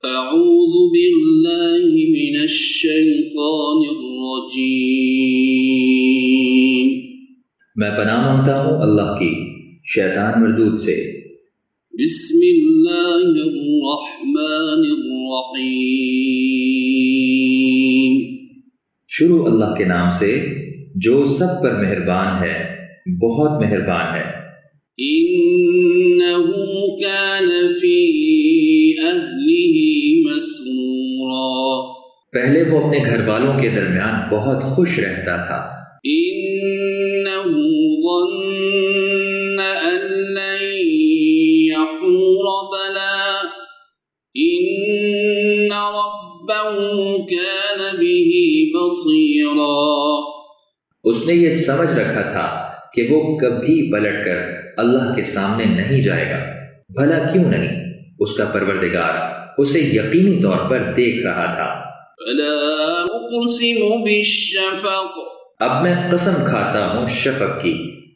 أعوذ بالله من الشيطان الرجيم میں پناہ مانگتا ہوں اللہ کی شیطان مردود سے۔ بسم اللہ الرحمن الرحیم شروع اللہ کے نام سے جو سب پر مہربان ہے، بہت مہربان ہے۔ إنه كان في أهله مسرورا پہلے وہ اپنے گھر والوں کے درمیان بہت خوش رہتا تھا۔ إنه ظن أن لن يحور بلى إن ربه كان به بصيرا اس نے یہ سمجھ رکھا تھا کہ وہ کبھی پلٹ کر اللہ کے سامنے نہیں جائے گا، بھلا کیوں نہیں، اس کا پروردگار اسے یقینی طور پر دیکھ رہا تھا۔ فلا أقسم بالشفق اب میں قسم کھاتا ہوں شفق کی،